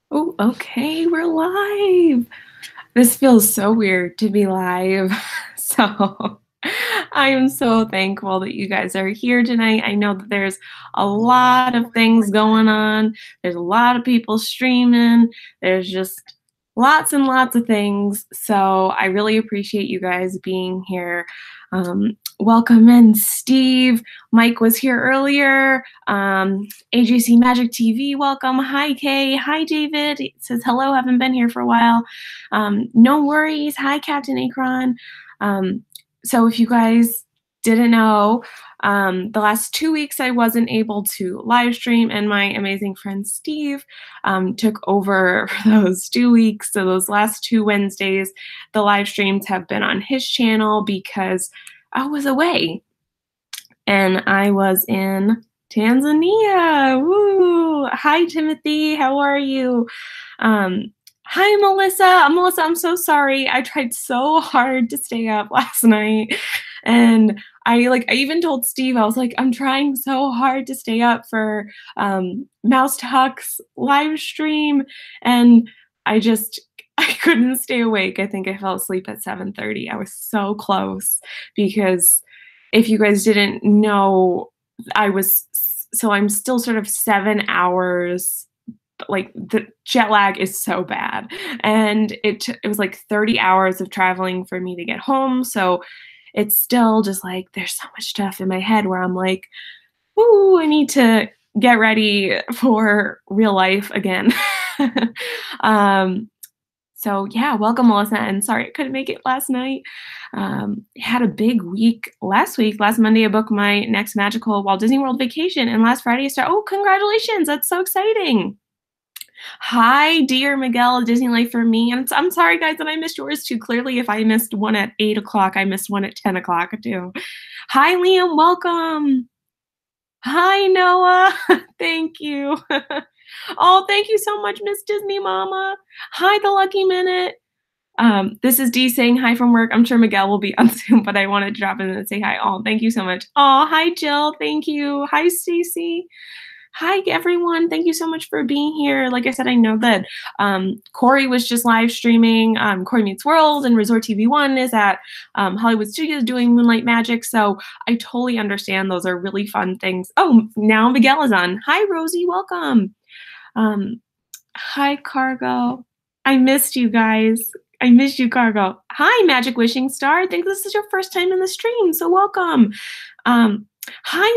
Oh, okay, we're live. This feels so weird to be live. So I am so thankful that you guys are here tonight. I know that there's a lot of things going on. There's a lot of people streaming. There's just lots and lots of things. So I really appreciate you guys being here. Welcome in, Steve. Mike was here earlier. AJC Magic TV, welcome. Hi, Kay. Hi, David. It says hello, haven't been here for a while. No worries. Hi, Captain Akron. So if you guys didn't know, the last 2 weeks I wasn't able to live stream, and my amazing friend Steve took over for those 2 weeks. So those last 2 Wednesdays, the live streams have been on his channel because I was away and I was in Tanzania. Woo! Hi, Timothy. How are you? Hi, Melissa. Melissa, I'm so sorry. I tried so hard to stay up last night. And I even told Steve, I was like, I'm trying so hard to stay up for Mouse Talk's live stream. And I couldn't stay awake. I think I fell asleep at 7:30. I was so close because if you guys didn't know, I'm still sort of 7 hours, like the jet lag is so bad. And it was like 30 hours of traveling for me to get home. So it's still just like, there's so much stuff in my head where I'm like, ooh, I need to get ready for real life again. So yeah, welcome, Melissa, and sorry I couldn't make it last night. Had a big week last week. Last Monday, I booked my next magical Walt Disney World vacation, and last Friday I started. Oh, congratulations! That's so exciting. Hi, dear Miguel, Disney Life for me. And I'm sorry, guys, that I missed yours too. Clearly, if I missed one at 8 o'clock, I missed one at 10 o'clock too. Hi, Liam, welcome. Hi, Noah. Thank you. Oh, thank you so much, Miss Disney Mama. Hi, The Lucky Minute. This is Dee saying hi from work. I'm sure Miguel will be on soon, but I wanted to drop in and say hi. Oh, thank you so much. Oh, hi, Jill. Thank you. Hi, Stacy. Hi, everyone. Thank you so much for being here. Like I said, I know that Corey was just live streaming Corey Meets World, and Resort TV 1 is at Hollywood Studios doing Moonlight Magic. So I totally understand. Those are really fun things. Oh, now Miguel is on. Hi, Rosie. Welcome. Hi, Cargo. I missed you guys. I missed you, Cargo. Hi, Magic Wishing Star. I think this is your first time in the stream, so welcome. Hi,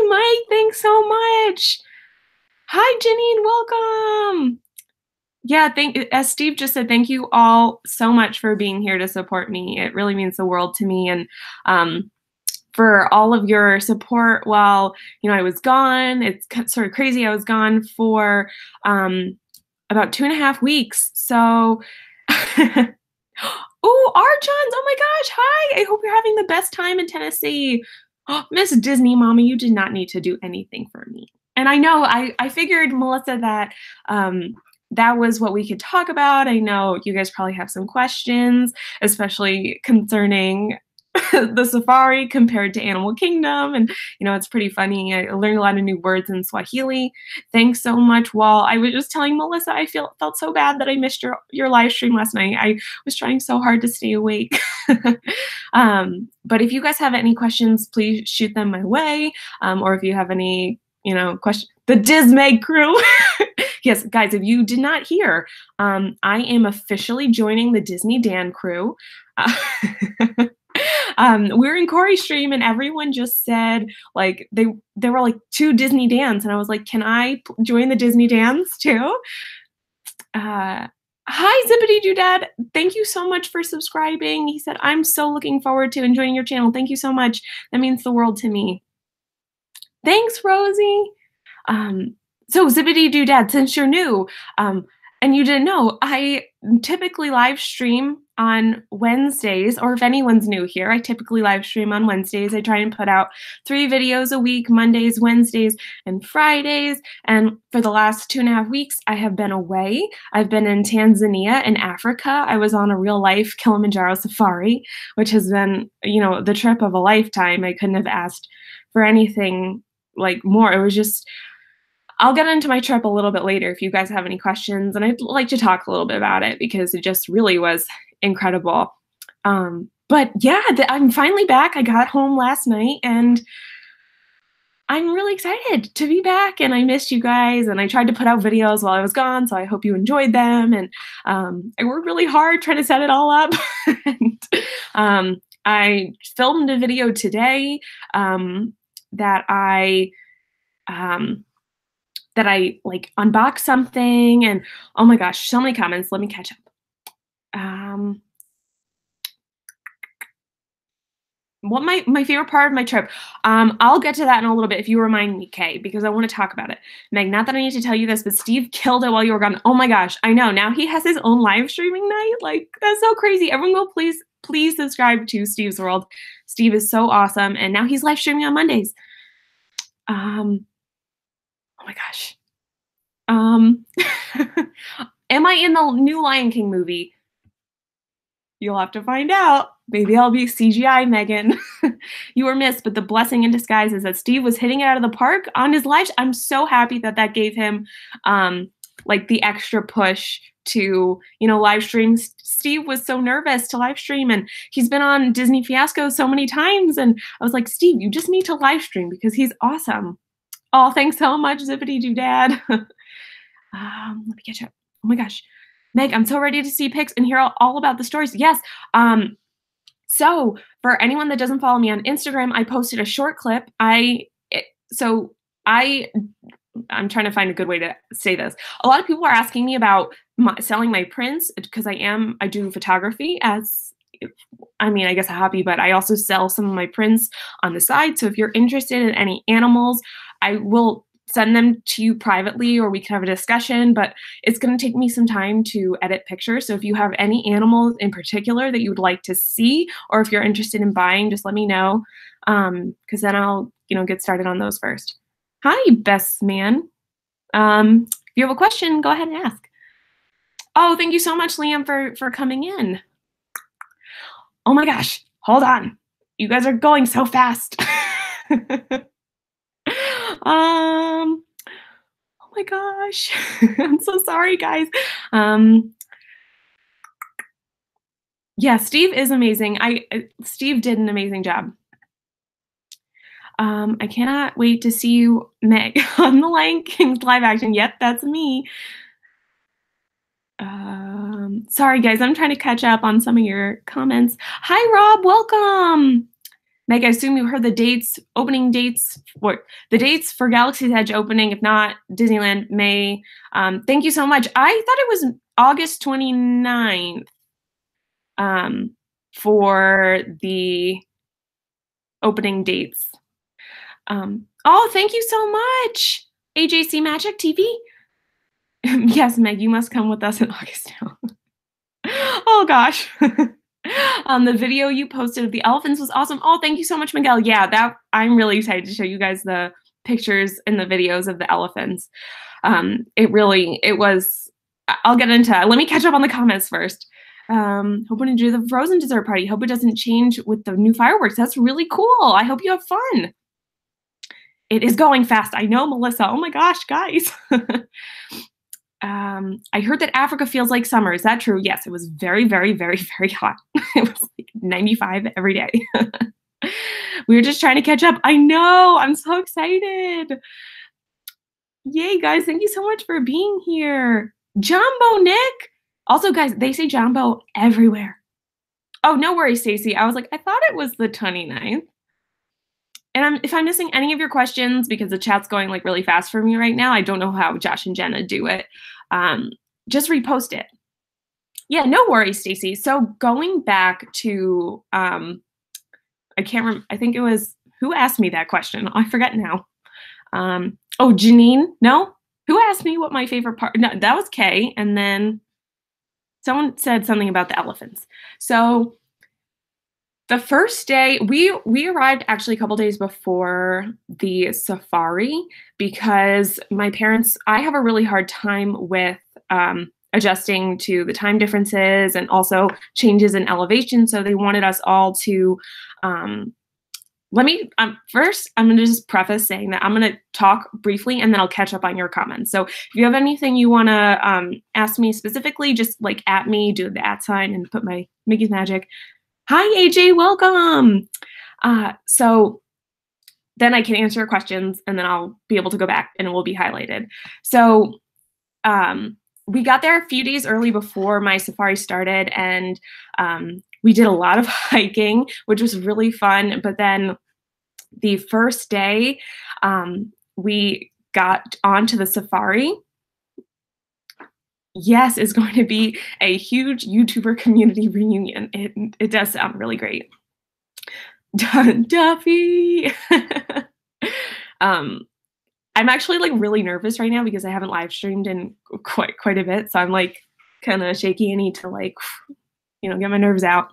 Mike. Thanks so much. Hi, Janine. Welcome. Yeah, as Steve just said, thank you all so much for being here to support me. It really means the world to me, and for all of your support while I was gone. It's sort of crazy. I was gone for about 2.5 weeks. So, oh, Archons! Oh my gosh! Hi! I hope you're having the best time in Tennessee. Oh, Miss Disney Mama, you did not need to do anything for me. And I know I figured, Melissa, that that was what we could talk about. I know you guys probably have some questions, especially concerning the safari compared to Animal Kingdom. And, it's pretty funny. I learned a lot of new words in Swahili. Thanks so much. While I was just telling Melissa, I felt so bad that I missed your live stream last night. I was trying so hard to stay awake. But if you guys have any questions, please shoot them my way. Or if you have any, questions. The Dismeg crew. Yes, guys, if you did not hear, I am officially joining the Disney Dan crew. We're in Corey's stream, and everyone just said they were like 2 Disney Dans, and I was like, can I join the Disney Dans too? Hi, Zippity Doodad. Thank you so much for subscribing. He said, I'm so looking forward to enjoying your channel. Thank you so much. That means the world to me. Thanks, Rosie. So Zippity Doodad, since you're new, and you didn't know, I typically live stream on Wednesdays, or if anyone's new here, I typically live stream on Wednesdays. I try and put out 3 videos a week, Mondays, Wednesdays, and Fridays. And for the last 2.5 weeks, I have been away. I've been in Tanzania and Africa. I was on a real life Kilimanjaro safari, which has been, the trip of a lifetime. I couldn't have asked for anything like more. It was just, I'll get into my trip a little bit later if you guys have any questions, and I'd like to talk a little bit about it because it just really was incredible. But yeah, I'm finally back. I got home last night, and I'm really excited to be back, and I missed you guys, and I tried to put out videos while I was gone, so I hope you enjoyed them, and I worked really hard trying to set it all up. And I filmed a video today that I like unboxed something, and oh my gosh, so many comments. Let me catch up. What my favorite part of my trip? I'll get to that in a little bit if you remind me, Kay, because I want to talk about it. Meg, not that I need to tell you this, but Steve killed it while you were gone. Oh my gosh, I know. Now he has his own live streaming night. Like, that's so crazy. Everyone go please subscribe to Steve's World. Steve is so awesome, and now he's live streaming on Mondays. Oh my gosh. Am I in the new Lion King movie? You'll have to find out. Maybe I'll be CGI, Megan. You were missed, but the blessing in disguise is that Steve was hitting it out of the park on his live. I'm so happy that that gave him like the extra push to, you know, live stream. Steve was so nervous to live stream, and he's been on Disney Fiasco so many times. And I was like, Steve, you just need to live stream because he's awesome. Oh, thanks so much, Zippity Doodad. Let me catch up. Oh my gosh. Meg, I'm so ready to see pics and hear all about the stories. Yes. So for anyone that doesn't follow me on Instagram, I posted a short clip. I'm trying to find a good way to say this. A lot of people are asking me about selling my prints because I do photography as, I guess a hobby, but I also sell some of my prints on the side. So if you're interested in any animals, I will send them to you privately, or we can have a discussion, but it's going to take me some time to edit pictures. So if you have any animals in particular that you would like to see, or if you're interested in buying, just let me know. Cause then I'll, get started on those first. Hi, best man. If you have a question, go ahead and ask. Oh, thank you so much, Liam, for coming in. Oh my gosh, hold on. You guys are going so fast. Oh my gosh. I'm so sorry, guys. Yeah, Steve is amazing. Steve did an amazing job. I cannot wait to see you, Meg, on the Lion King's live action. Yep, that's me. Sorry, guys, I'm trying to catch up on some of your comments. Hi, Rob, welcome. Meg, I assume you heard the dates, opening dates, or the dates for Galaxy's Edge opening. If not, Disneyland May. Thank you so much. I thought it was August 29th for the opening dates. Oh, thank you so much, AJC Magic TV. Yes, Meg, you must come with us in August now. Oh gosh. The video you posted of the elephants was awesome. Oh, thank you so much, Miguel. Yeah, I'm really excited to show you guys the pictures and the videos of the elephants. It was, I'll get into it. Let me catch up on the comments first. Hoping to do the Frozen dessert party. Hope it doesn't change with the new fireworks. That's really cool. I hope you have fun. It is going fast. I know, Melissa. Oh my gosh, guys. I heard that Africa feels like summer. Is that true? Yes, it was very, very, very, very hot. It was like 95 every day. We were just trying to catch up. I know. I'm so excited. Yay, guys. Thank you so much for being here. Jumbo, Nick. Also, guys, they say Jumbo everywhere. Oh, no worries, Stacey. I was like, I thought it was the 29th. And if I'm missing any of your questions, because the chat's going like really fast for me right now, I don't know how Josh and Jenna do it. Just repost it. Yeah, no worries, Stacey. So going back to, I can't remember. I think it was, who asked me that question? I forget now. Oh, Janine? No? Who asked me what my favorite part? No, that was Kay. And then someone said something about the elephants. So the first day, we arrived actually a couple days before the safari because my parents, I have a really hard time with adjusting to the time differences and also changes in elevation. So they wanted us all to let me first, I'm going to just preface saying that I'm going to talk briefly and then I'll catch up on your comments. So if you have anything you want to ask me specifically, just like at me, do the @ sign and put my Mickey's Magic. Hi, AJ, welcome. So then I can answer your questions and then I'll be able to go back and it will be highlighted. So we got there a few days early before my safari started, and we did a lot of hiking, which was really fun. But then the first day, we got onto the safari. Yes, it's going to be a huge YouTuber community reunion. It does sound really great. Duffy! I'm actually like really nervous right now because I haven't live streamed in quite a bit. So I'm like kind of shaky. I need to like, get my nerves out.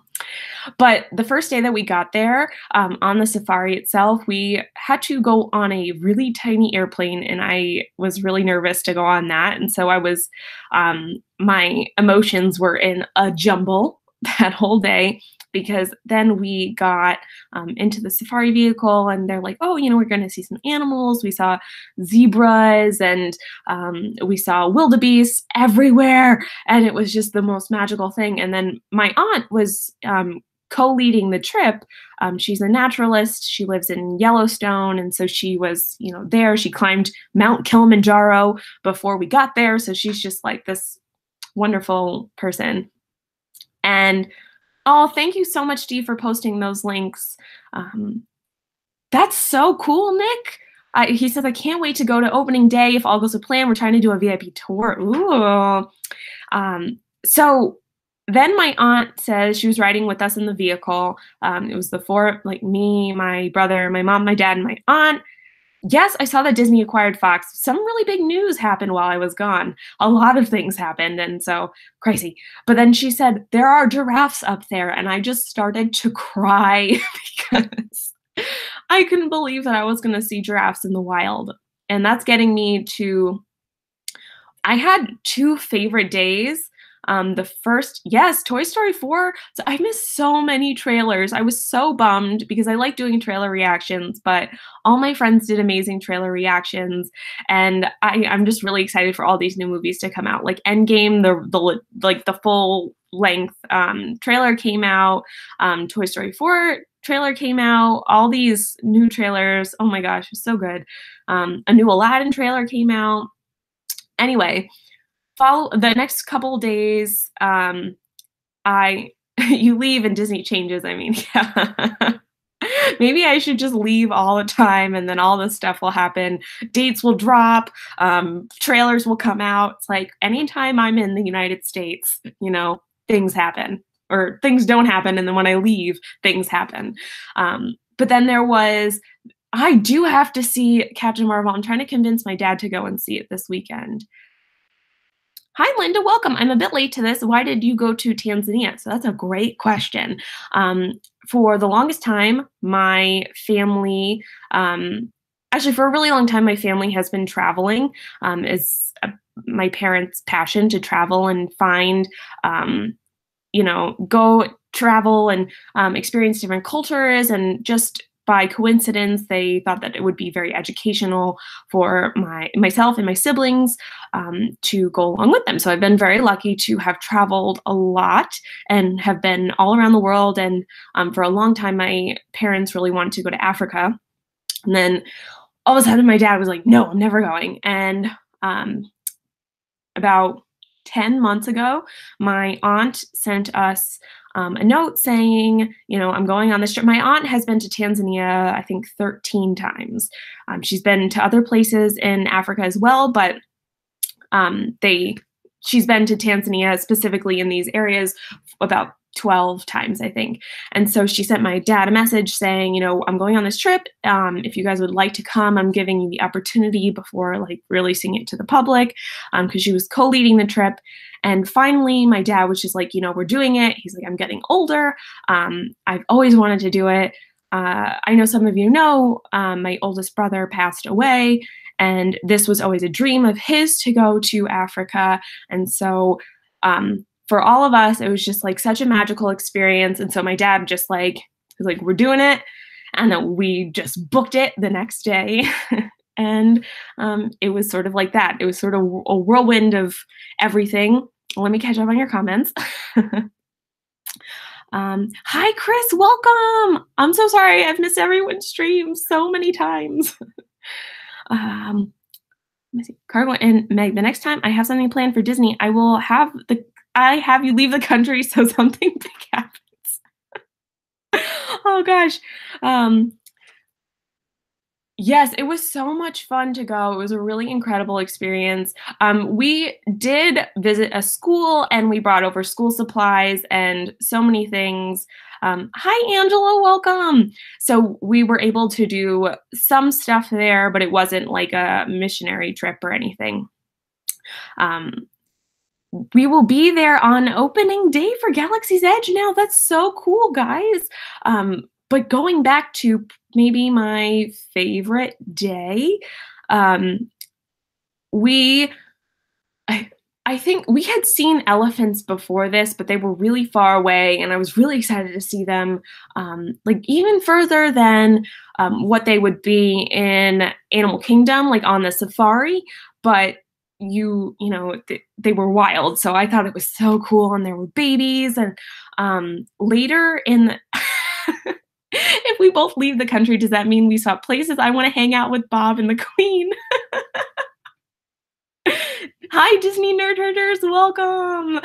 But the first day that we got there, on the safari itself, we had to go on a really tiny airplane, and I was really nervous to go on that. And so I was, my emotions were in a jumble that whole day, because then we got into the safari vehicle and they're like, oh, we're going to see some animals. We saw zebras and we saw wildebeest everywhere. And it was just the most magical thing. And then my aunt was co-leading the trip. She's a naturalist. She lives in Yellowstone. And so she was, there. She climbed Mount Kilimanjaro before we got there. So she's just like this wonderful person. And oh, thank you so much, Dee, for posting those links. That's so cool, Nick. He says, I can't wait to go to opening day if all goes to plan. We're trying to do a VIP tour. Ooh. So then my aunt says she was riding with us in the vehicle. It was the four, like me, my brother, my mom, my dad, and my aunt. Yes, I saw that Disney acquired Fox. Some really big news happened while I was gone. A lot of things happened, and so crazy. But then she said, there are giraffes up there, and I just started to cry because I couldn't believe that I was going to see giraffes in the wild. And that's getting me to, I had 2 favorite days. The first, yes, Toy Story 4. So I missed so many trailers. I was so bummed because I like doing trailer reactions, but all my friends did amazing trailer reactions. And I'm just really excited for all these new movies to come out. Like Endgame, the full length trailer came out. Toy Story 4 trailer came out. All these new trailers. Oh my gosh, it's so good. A new Aladdin trailer came out. Anyway, the next couple days, you leave and Disney changes. I mean, yeah. Maybe I should just leave all the time and then all this stuff will happen. Dates will drop, trailers will come out. It's like anytime I'm in the United States, things happen or things don't happen. And then when I leave, things happen. But then I do have to see Captain Marvel. I'm trying to convince my dad to go and see it this weekend. Hi, Linda. Welcome. I'm a bit late to this. Why did you go to Tanzania? So that's a great question. For the longest time, my family, actually for a really long time, my family has been traveling. It's my parents' passion to travel and find, go travel and experience different cultures, and just by coincidence, they thought that it would be very educational for myself and my siblings to go along with them. So I've been very lucky to have traveled a lot and have been all around the world. And for a long time, my parents really wanted to go to Africa. And then all of a sudden, my dad was like, no, I'm never going. And about 10 months ago, my aunt sent us a note saying, I'm going on this trip. My aunt has been to Tanzania, I think 13 times. She's been to other places in Africa as well, but she's been to Tanzania specifically in these areas about 12 times, I think. And so she sent my dad a message saying, I'm going on this trip. If you guys would like to come, I'm giving you the opportunity before releasing it to the public, because she was co-leading the trip. And finally, my dad was just like, we're doing it. He's like, I'm getting older. I've always wanted to do it. I know some of you know, my oldest brother passed away, and this was always a dream of his to go to Africa. And so for all of us, it was just such a magical experience. And so my dad just was like, we're doing it. And then we just booked it the next day. And it was sort of like that. It was sort of a whirlwind of everything. Let me catch up on your comments. Hi, Chris. Welcome. I'm so sorry. I've missed everyone's stream so many times. Let me see. Cargo and Meg, the next time I have something planned for Disney, I have you leave the country so something big happens. Oh gosh. Yes, it was so much fun to go. It was a really incredible experience. We did visit a school and we brought over school supplies and so many things. Hi, Angela, welcome. So we were able to do some stuff there, but it wasn't like a missionary trip or anything. We will be there on opening day for Galaxy's Edge now. That's so cool, guys. But going back to maybe my favorite day, I think we had seen elephants before this, but they were really far away, and I was really excited to see them, like even further than what they would be in Animal Kingdom, like on the safari. But they were wild, so I thought it was so cool, and there were babies, and later in the if we both leave the country, does that mean we swap places? I want to hang out with Bob and the Queen. Hi, Disney Nerd Herders, welcome.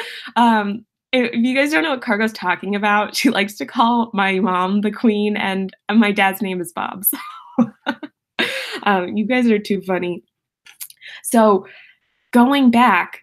If you guys don't know what Cargo's talking about, she likes to call my mom the Queen, and my dad's name is Bob. So you guys are too funny. So going back,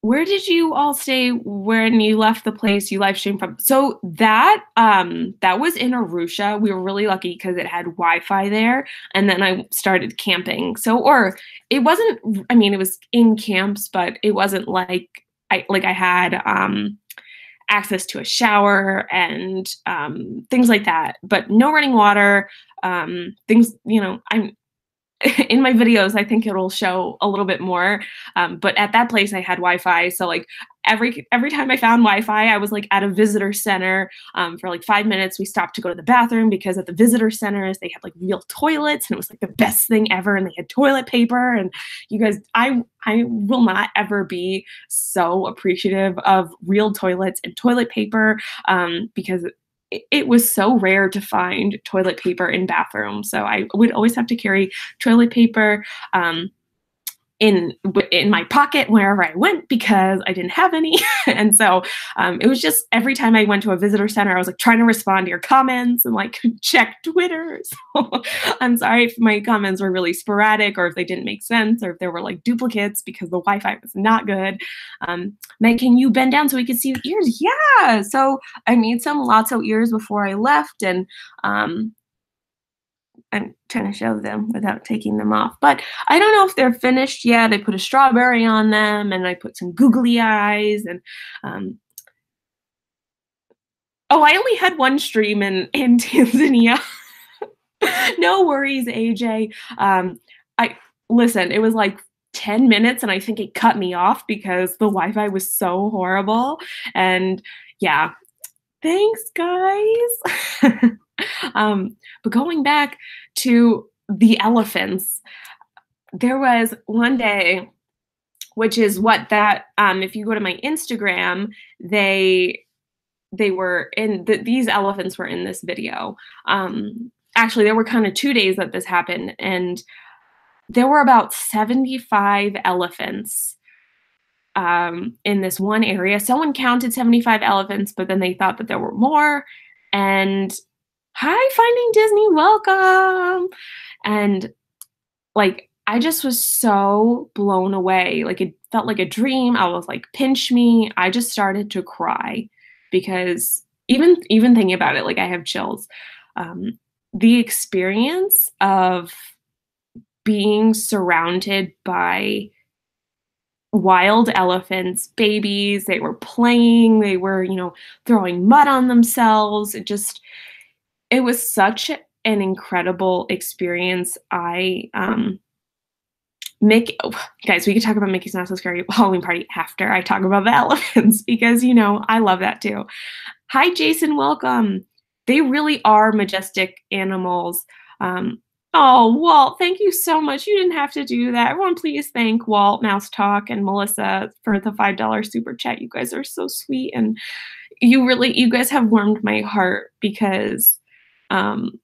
where did you all stay when you left the place you live streamed from? So that was in Arusha. We were really lucky because it had Wi-Fi there, and then I started camping. Or it wasn't. I mean, it was in camps, but it wasn't like I had access to a shower and things like that. But no running water. Things, I'm. In my videos, I think it'll show a little bit more. But at that place, I had Wi-Fi. So like every time I found Wi-Fi, I was like at a visitor center for like 5 minutes. We stopped to go to the bathroom because at the visitor centers, they had like real toilets, and it was like the best thing ever. And they had toilet paper. And you guys, I will not ever be so appreciative of real toilets and toilet paper because it was so rare to find toilet paper in bathrooms. So I would always have to carry toilet paper in my pocket wherever I went because I didn't have any. And so it was just every time I went to a visitor center, I was like trying to respond to your comments and like check Twitter. So I'm sorry if my comments were really sporadic or if they didn't make sense or if there were like duplicates because the Wi-Fi was not good. Meg, can you bend down so we can see your ears? Yeah. So I made some Lotso ears before I left, and I'm trying to show them without taking them off. But I don't know if they're finished yet. I put a strawberry on them, and I put some googly eyes. And oh, I only had one stream in Tanzania. No worries, AJ. Listen, it was like 10 minutes, and I think it cut me off because the Wi-Fi was so horrible. And yeah, thanks, guys. But going back to the elephants, there was one day, which is what that, if you go to my Instagram, they were in, these elephants were in this video. Actually, there were kind of 2 days that this happened, and there were about 75 elephants in this one area. Someone counted 75 elephants, but then they thought that there were more. And hi, Finding Disney, welcome. And like, I just was so blown away. Like, it felt like a dream. I was like, pinch me. I just started to cry because even thinking about it, like I have chills. The experience of being surrounded by wild elephants, babies, they were playing, they were, throwing mud on themselves. It was such an incredible experience. Guys, we could talk about Mickey's Not So Scary Halloween Party after I talk about the elephants because, I love that too. Hi, Jason, welcome. they really are majestic animals. Oh, Walt, thank you so much. You didn't have to do that. Everyone, please thank Walt, Mouse Talk, and Melissa for the $5 super chat. You guys are so sweet, and you guys have warmed my heart because, um,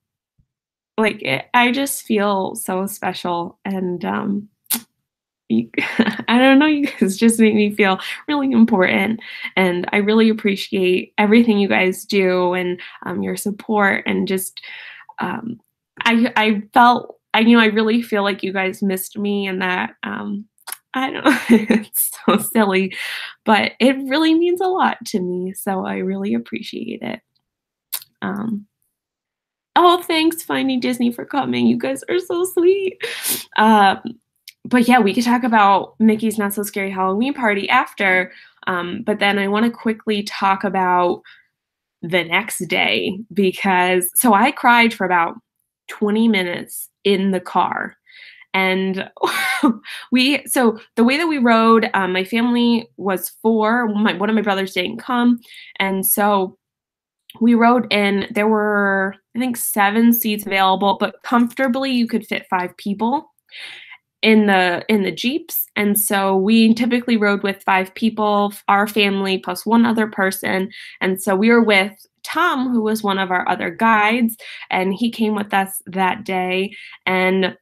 I just feel so special, and you, I don't know, you guys just make me feel really important, and I really appreciate everything you guys do and your support and just um, I really feel like you guys missed me and that I don't know, it's so silly, but it really means a lot to me, so I really appreciate it. Um, oh, thanks, Finding Disney, for coming. You guys are so sweet. Um, but yeah, we could talk about Mickey's Not So Scary Halloween Party after. But then I want to quickly talk about the next day because so I cried for about 20 minutes in the car. And so the way that we rode, my family was four. One of my brothers didn't come. And so we rode in, there were, I think, 7 seats available, but comfortably you could fit 5 people in the Jeeps. And so we typically rode with 5 people, our family plus one other person. And so we were with Tom, who was one of our other guides, and he came with us that day. And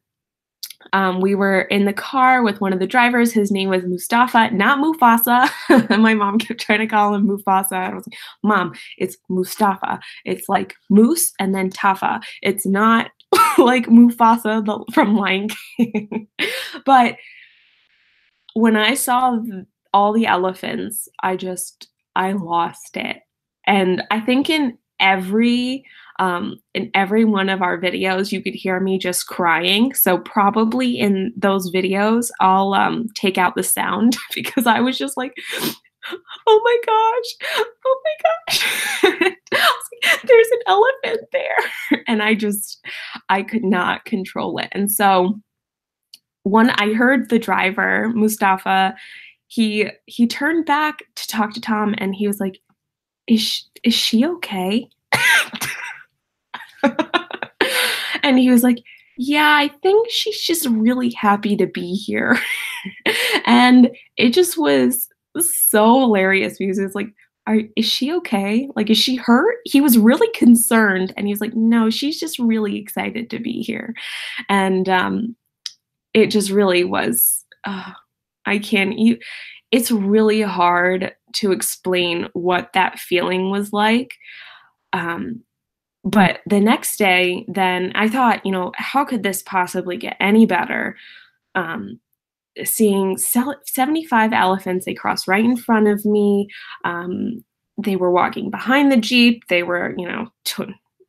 we were in the car with one of the drivers. His name was Mustafa, not Mufasa. My mom kept trying to call him Mufasa. I was like, Mom, it's Mustafa. It's like Moose and then Tafa. It's not like Mufasa from Lion King. But when I saw all the elephants, I lost it. And I think in every one of our videos, you could hear me just crying. So probably in those videos, I'll take out the sound because I was just like, oh my gosh, oh my gosh. I was like, there's an elephant there. And I could not control it. And so I heard the driver, Mustafa, he turned back to talk to Tom and he was like, is she okay? And he was like, yeah, I think she's just really happy to be here. And it just was so hilarious because it's like, is she okay? Like, is she hurt? He was really concerned and he was like, no, she's just really excited to be here. And it just really was, it's really hard to explain what that feeling was like. But the next day, then I thought, how could this possibly get any better? Seeing 75 elephants, they crossed right in front of me. They were walking behind the Jeep. They were,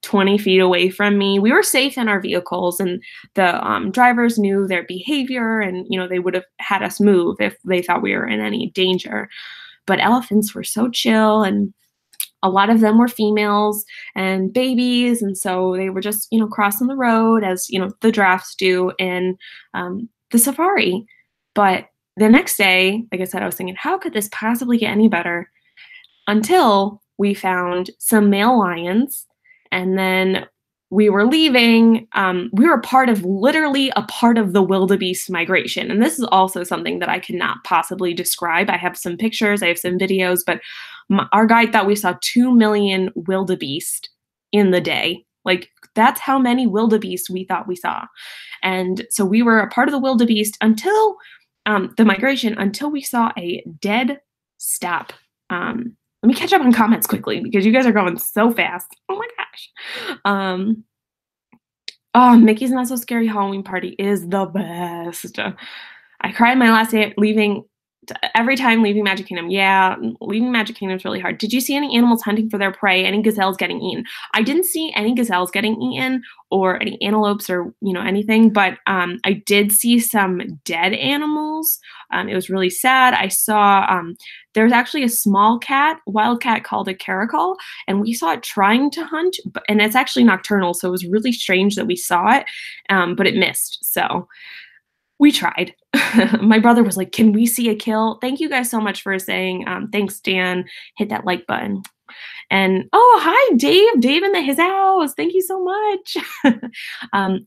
20 feet away from me. We were safe in our vehicles, and the drivers knew their behavior, and they would have had us move if they thought we were in any danger. But elephants were so chill, and a lot of them were females and babies, and so they were just crossing the road as the giraffes do in the safari. But the next day, like I said, I was thinking, how could this possibly get any better? Until we found some male lions. And then we were leaving. We were literally a part of the wildebeest migration. And this is also something that I cannot possibly describe. I have some pictures, I have some videos, but our guide thought we saw 2 million wildebeest in the day. Like, that's how many wildebeest we thought we saw. And so we were a part of the wildebeest until the migration, until we saw a dead stop. Let me catch up on comments quickly because you guys are going so fast. Oh my gosh. Oh, Mickey's Not So Scary Halloween Party is the best. I cried my last day every time leaving Magic Kingdom. Yeah, leaving Magic Kingdom is really hard. Did you see any animals hunting for their prey? Any gazelles getting eaten? I didn't see any gazelles getting eaten or any antelopes or anything, but I did see some dead animals. It was really sad. I saw there's actually a small wild cat called a caracal, and we saw it trying to hunt, and it's actually nocturnal, so it was really strange that we saw it, but it missed. So we tried. My brother was like, can we see a kill? Thank you guys so much for saying, thanks, Dan. Hit that like button. And oh, hi, Dave. Dave in his house. Thank you so much.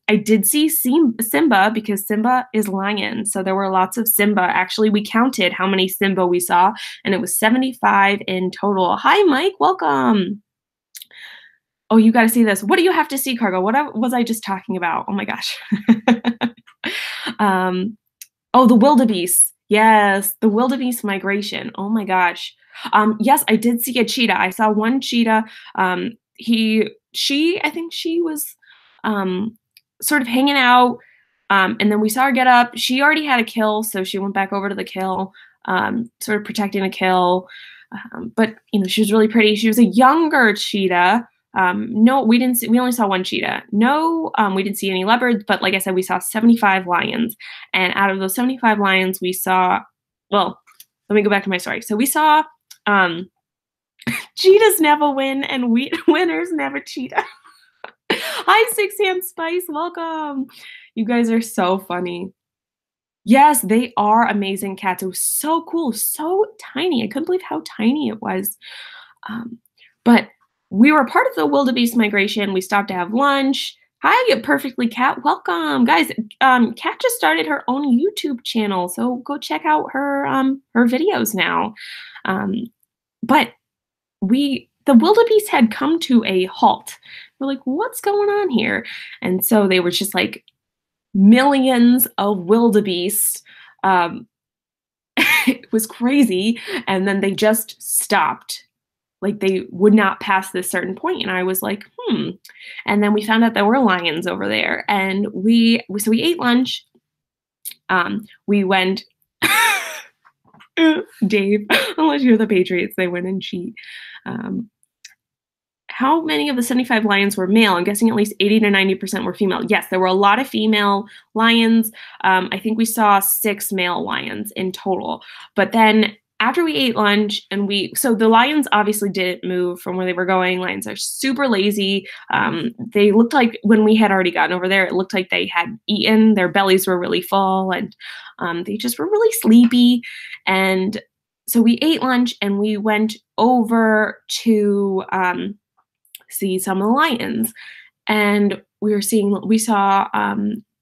I did see Simba because Simba is lion. So there were lots of Simba. Actually, we counted how many Simba we saw, and it was 75 in total. Hi, Mike. Welcome. Oh, you got to see this. What do you have to see, Cargo? What was I just talking about? Oh my gosh. Oh, the wildebeest. Yes, the wildebeest migration. Oh my gosh. Yes, I did see a cheetah. I saw one cheetah. I think she was sort of hanging out. And then we saw her get up. She already had a kill, so she went back over to the kill, sort of protecting a kill. But she was really pretty. She was a younger cheetah. No, we didn't see, we only saw one cheetah. No, we didn't see any leopards, but like I said, we saw 75 lions. And out of those 75 lions, we saw, well, let me go back to my story. So we saw cheetahs never win and winners never cheetah. Hi, Six Hand Spice, welcome. You guys are so funny. Yes, they are amazing cats. It was so cool, so tiny. I couldn't believe how tiny it was. But we were part of the wildebeest migration. We stopped to have lunch. Hi, Perfectly Cat. Welcome, guys. Cat just started her own YouTube channel, so go check out her videos now. But the wildebeest had come to a halt. We're like, what's going on here? And so they were just like millions of wildebeest. It was crazy, and then they just stopped. Like they would not pass this certain point, and I was like, And then we found out there were lions over there, and so we ate lunch. We went, Dave, unless you're the Patriots, they went and cheat. How many of the 75 lions were male? I'm guessing at least 80 to 90% were female. Yes, there were a lot of female lions. I think we saw 6 male lions in total. But then after we ate lunch so the lions obviously didn't move from where they were going. Lions are super lazy. They looked like when we had already gotten over there, it looked like they had eaten. Their bellies were really full and they just were really sleepy. And so we ate lunch and we went over to see some of the lions. And we saw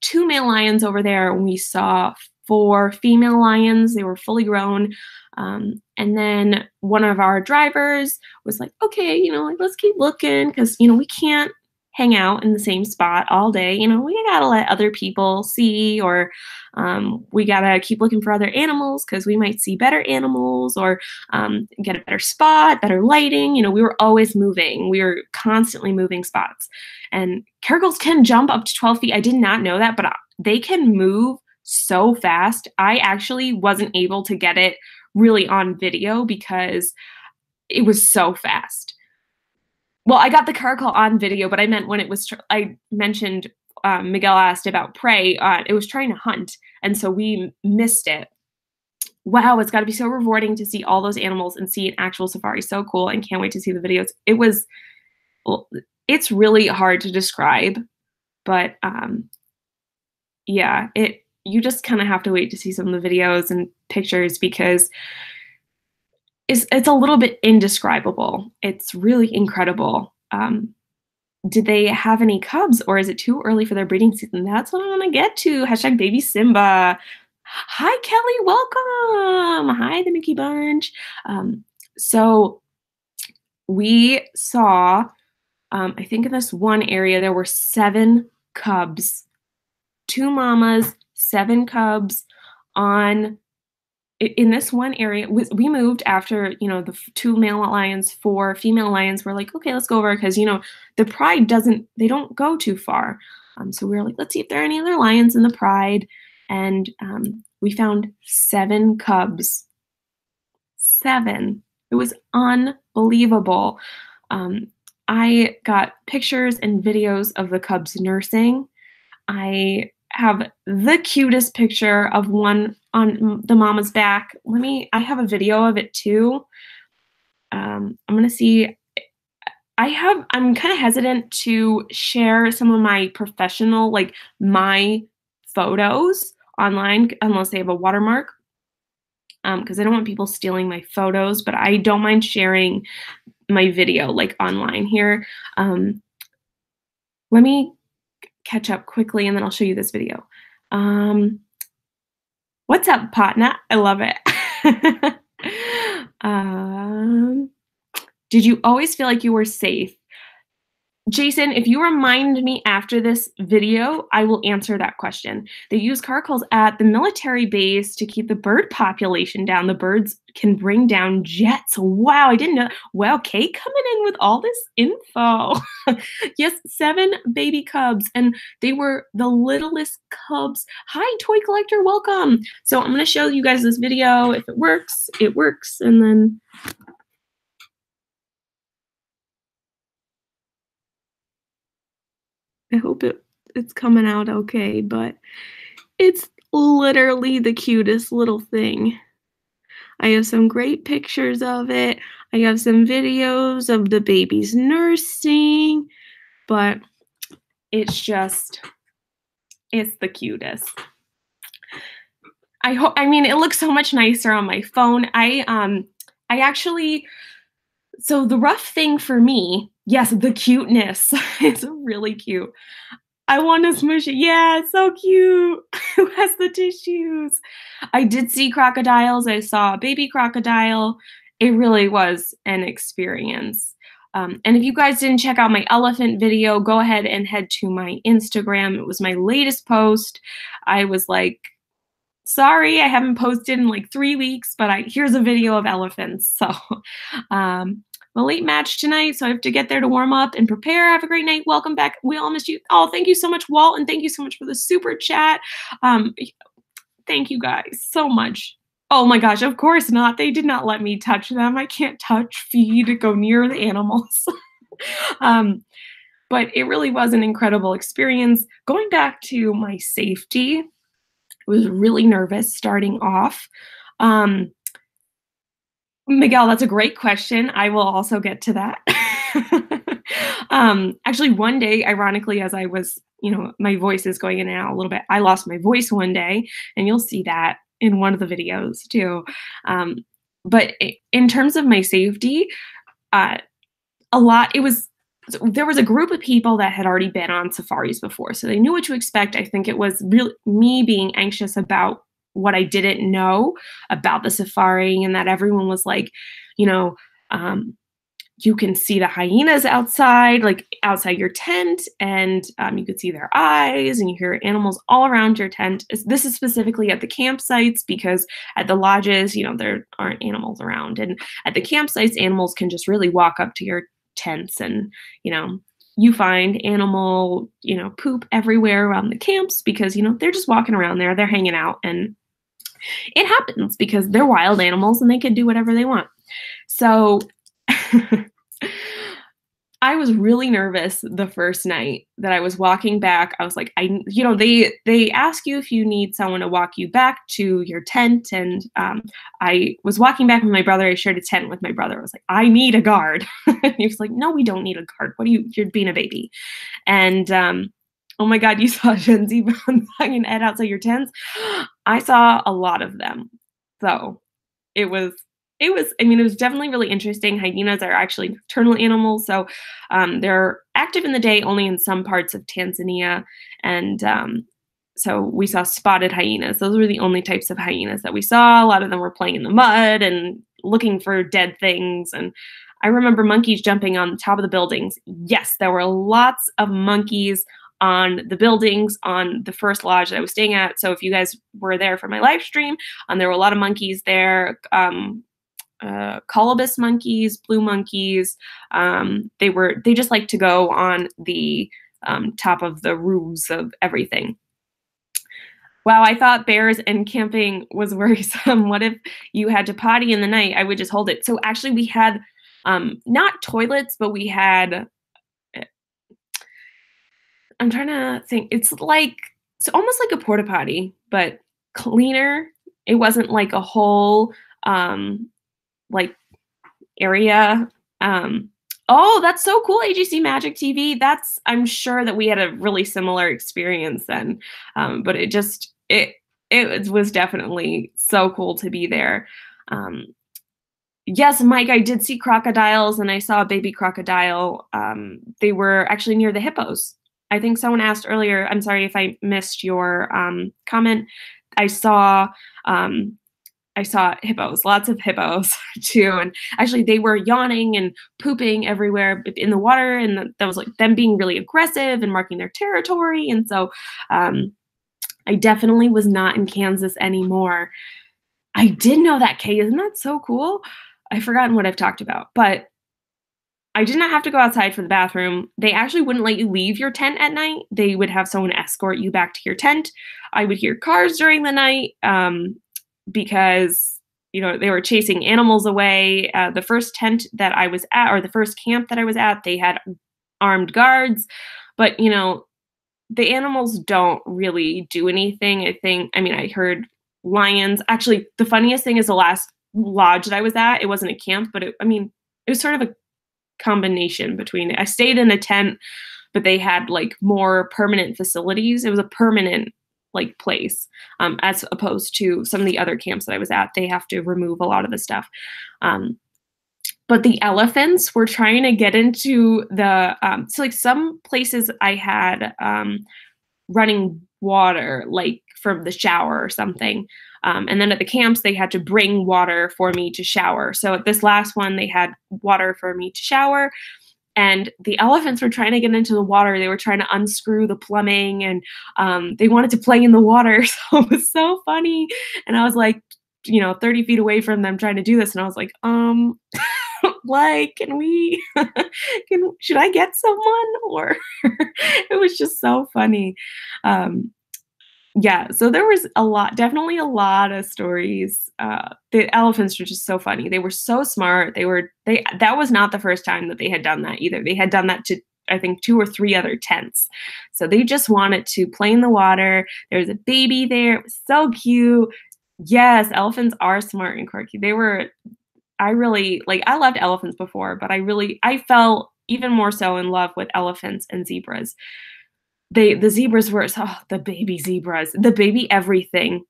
2 male lions over there, and we saw 4 female lions. They were fully grown. And then one of our drivers was like, okay, let's keep looking because, we can't hang out in the same spot all day. We gotta let other people see, or we gotta keep looking for other animals because we might see better animals or get a better spot, better lighting. We were always moving. We were constantly moving spots. And caragulls can jump up to 12 feet. I did not know that, but they can move so fast. I actually wasn't able to get it really on video because it was so fast. Well, I got the caracal on video, but I meant when it was, I mentioned, Miguel asked about prey. It was trying to hunt, and so we missed it. Wow, it's got to be so rewarding to see all those animals and see an actual safari. So cool, and can't wait to see the videos. It's really hard to describe, but yeah, you just kind of have to wait to see some of the videos and pictures because it's a little bit indescribable. It's really incredible. Did they have any cubs, or is it too early for their breeding season? That's what I want to get to. # baby Simba. Hi, Kelly. Welcome. Hi, the Mickey Bunch. So we saw, I think in this one area, there were 7 cubs, 2 mamas, 7 cubs in this one area. We moved after, the 2 male lions, 4 female lions. We're like, okay, let's go over because, the pride they don't go too far. So we were like, let's see if there are any other lions in the pride. And we found 7 cubs. 7. It was unbelievable. I got pictures and videos of the cubs nursing. I have the cutest picture of one on the mama's back. I have a video of it too. I'm going to see. I'm kind of hesitant to share some of my professional, my photos online unless they have a watermark. Because I don't want people stealing my photos, but I don't mind sharing my video, like, online here. Um, Let me catch up quickly, and then I'll show you this video. Um, what's up, partner? I love it. Um, did you always feel like you were safe? Jason, if you remind me after this video, I will answer that question. They use caracals at the military base to keep the bird population down. The birds can bring down jets. Wow, I didn't know. Wow, Kate coming in with all this info. Yes, 7 baby cubs, and they were the littlest cubs. Hi, toy collector, welcome. So I'm going to show you guys this video. If it works, it works, and then I hope it's coming out okay, but it's literally the cutest little thing. I have some great pictures of it. I have some videos of the babies nursing, but it's the cutest. I mean, it looks so much nicer on my phone. I actually, so the rough thing for me, yes, the cuteness. It's really cute. I want to smush it. Yeah, it's so cute. Who has the tissues? I did see crocodiles. I saw a baby crocodile. It really was an experience. And if you guys didn't check out my elephant video, go ahead and head to my Instagram. It was my latest post. I was like, sorry, I haven't posted in like 3 weeks, but here's a video of elephants. So, a late match tonight, so I have to get there to warm up and prepare. Have a great night. Welcome back. We all missed you. Oh, thank you so much, Walt, and thank you so much for the super chat. Thank you guys so much. Oh my gosh, of course not. They did not let me touch them. I can't touch, feed, go near the animals. But it really was an incredible experience. Going back to my safety, I was really nervous starting off. Miguel, that's a great question. I will also get to that. Actually, one day, ironically, as I was, my voice is going in and out a little bit, I lost my voice one day, and you'll see that in one of the videos too. But in terms of my safety, there was a group of people that had already been on safaris before, so they knew what to expect. I think it was really me being anxious about what I didn't know about the safari, and that everyone was like, you can see the hyenas outside, like outside your tent, and you could see their eyes, and you hear animals all around your tent. This is specifically at the campsites, because at the lodges, there aren't animals around. And at the campsites, animals can just really walk up to your tents, and, you find animal, poop everywhere around the camps, because, they're just walking around there, they're hanging out, and it happens because they're wild animals and they can do whatever they want. So I was really nervous the first night that I was walking back. I was like, they ask you if you need someone to walk you back to your tent. And I was walking back with my brother. I shared a tent with my brother. I was like, I need a guard. And he was like, no, we don't need a guard. You're being a baby. And oh my God, you saw Gen Z and Ed outside your tents. I saw a lot of them. So it was definitely really interesting. Hyenas are actually nocturnal animals. So they're active in the day only in some parts of Tanzania. And so we saw spotted hyenas. Those were the only types of hyenas that we saw. A lot of them were playing in the mud and looking for dead things. And I remember monkeys jumping on the top of the buildings. Yes, there were lots of monkeys on the buildings on the first lodge that I was staying at. So if you guys were there for my live stream, there were a lot of monkeys there. Colobus monkeys, blue monkeys. They just like to go on the top of the roofs of everything. Wow, I thought bears and camping was worrisome. What if you had to potty in the night? I would just hold it. So actually we had not toilets, but we had, I'm trying to think. It's almost like a porta potty, but cleaner. It wasn't like a whole area. Oh, that's so cool, AGC Magic TV. I'm sure that we had a really similar experience then. But it was definitely so cool to be there. Yes, Mike, I did see crocodiles and I saw a baby crocodile. They were actually near the hippos. I think someone asked earlier, I'm sorry if I missed your comment. I saw um, I saw hippos, lots of hippos too, and actually they were yawning and pooping everywhere in the water, and that was like them being really aggressive and marking their territory. And so um, I definitely was not in Kansas anymore. I did know that, Kay. Isn't that so cool? I've forgotten what I've talked about, but I did not have to go outside for the bathroom. They actually wouldn't let you leave your tent at night. They would have someone escort you back to your tent. I would hear cars during the night because they were chasing animals away. The first tent that I was at, or the first camp that I was at, they had armed guards, but the animals don't really do anything. I heard lions. Actually, the funniest thing is the last lodge that I was at, it wasn't a camp, but it was sort of a combination between I stayed in a tent, but they had like more permanent facilities. It was a permanent like place, as opposed to some of the other camps that I was at. They have to remove a lot of the stuff. But the elephants were trying to get into the so like some places I had running water, like from the shower or something. And then at the camps, they had to bring water for me to shower. So at this last one, they had water for me to shower. And the elephants were trying to get into the water. They were trying to unscrew the plumbing, and they wanted to play in the water. So it was so funny. And I was like, 30 feet away from them trying to do this. And I was like, like, can we, should I get someone? Or it was just so funny. Yeah, so there was definitely a lot of stories. The elephants were just so funny. They were so smart. That was not the first time that they had done that either. They had done that to, I think, 2 or 3 other tents. So they just wanted to play in the water. There was a baby there. It was so cute. Yes, elephants are smart and quirky. I loved elephants before, but I fell even more so in love with elephants and zebras. The zebras were the baby zebras, the baby everything.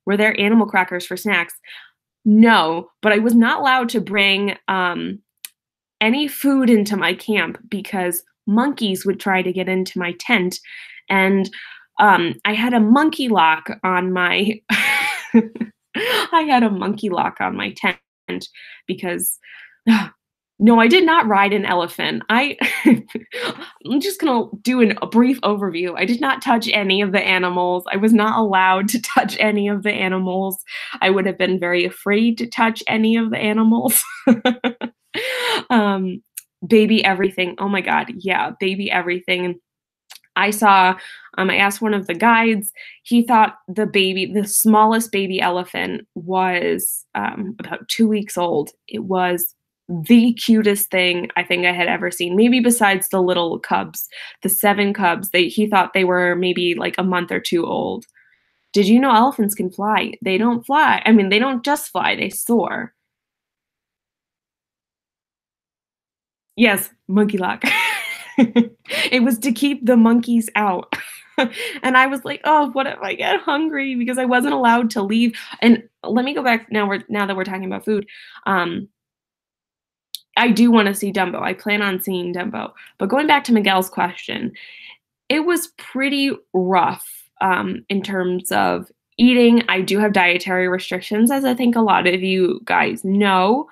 Were there animal crackers for snacks? No, but I was not allowed to bring any food into my camp because monkeys would try to get into my tent, and I had a monkey lock on my I had a monkey lock on my tent because no, I did not ride an elephant. I'm just gonna do a brief overview. I did not touch any of the animals. I was not allowed to touch any of the animals. I would have been very afraid to touch any of the animals. um, Baby everything. Oh my God, yeah, baby everything. I asked one of the guides, he thought the smallest baby elephant was about 2 weeks old. It was the cutest thing I think I had ever seen, maybe besides the little cubs, the 7 cubs. He thought they were maybe like a month or 2 old. Did you know elephants can fly? They don't fly. They don't just fly, they soar. Yes, monkey lock. It was to keep the monkeys out. And I was like, "Oh, what if I get hungry?" Because I wasn't allowed to leave. And let me go back now that we're talking about food. I do wanna see Dumbo. I plan on seeing Dumbo. But going back to Miguel's question, it was pretty rough, in terms of eating. I do have dietary restrictions, as I think a lot of you guys know.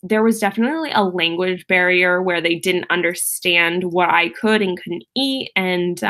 There was definitely a language barrier where they didn't understand what I could and couldn't eat, and,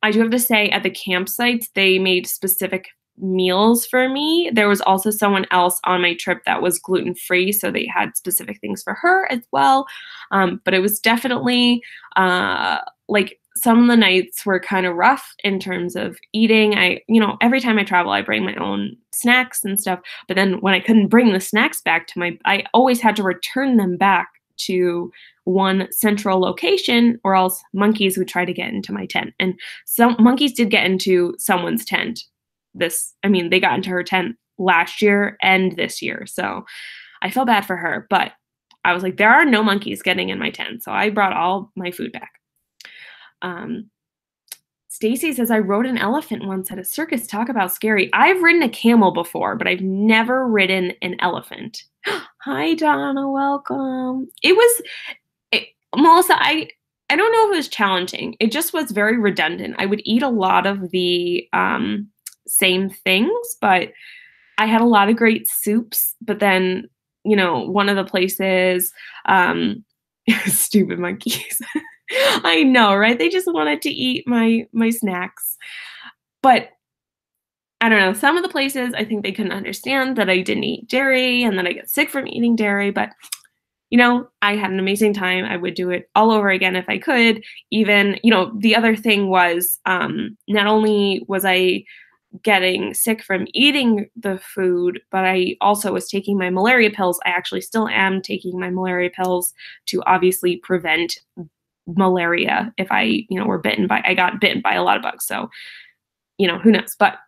I do have to say at the campsites, they made specific meals for me. There was also someone else on my trip that was gluten-free, so they had specific things for her as well. But it was definitely, like, some of the nights were kind of rough in terms of eating. Every time I travel, I bring my own snacks and stuff, but then when I couldn't bring the snacks back I always had to return them back to one central location, or else monkeys would try to get into my tent. And some monkeys did get into someone's tent. They got into her tent last year and this year. So I felt bad for her, but I was like, there are no monkeys getting in my tent. So I brought all my food back. Stacy says, I rode an elephant once at a circus. Talk about scary. I've ridden a camel before, but I've never ridden an elephant. Hi, Donna, welcome. It Melissa, I don't know if it was challenging. It just was very redundant. I would eat a lot of the, same things, but I had a lot of great soups, but then, one of the places, stupid monkeys. I know, right? They just wanted to eat my snacks. But I don't know, some of the places, I think they couldn't understand that I didn't eat dairy and that I get sick from eating dairy, but I had an amazing time. I would do it all over again if I could. Even, the other thing was, not only was I getting sick from eating the food, but I also was taking my malaria pills. I actually still am taking my malaria pills to obviously prevent malaria if I got bitten by a lot of bugs. So, who knows? But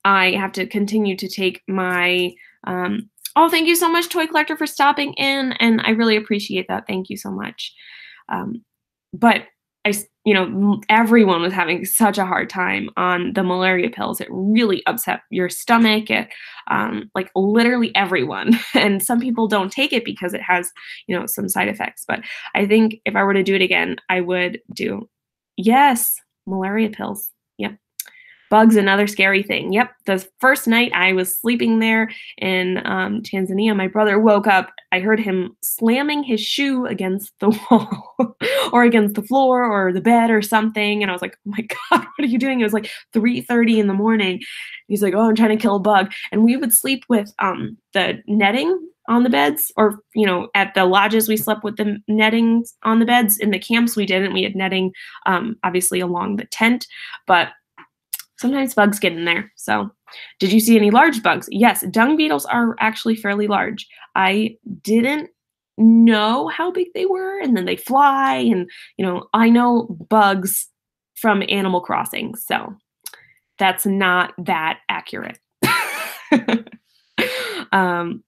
I have to continue to take my, oh, thank you so much, Toy Collector, for stopping in. And I really appreciate that. Thank you so much. But everyone was having such a hard time on the malaria pills. It really upset your stomach. Like literally everyone. And some people don't take it because it has, some side effects. But I think if I were to do it again, I would do, yes, malaria pills. Yep. Bugs, another scary thing. Yep. The first night I was sleeping there in Tanzania, my brother woke up. I heard him slamming his shoe against the wall or against the floor or the bed or something. And I was like, oh my God, what are you doing? It was like 3:30 in the morning. He's like, oh, I'm trying to kill a bug. And we would sleep with the netting on the beds, or, at the lodges, we slept with the netting on the beds. In the camps, we didn't. We had netting, obviously, along the tent. But sometimes bugs get in there. So, did you see any large bugs? Yes, dung beetles are actually fairly large. I didn't know how big they were, and then they fly, and I know bugs from Animal Crossing, so that's not that accurate. um,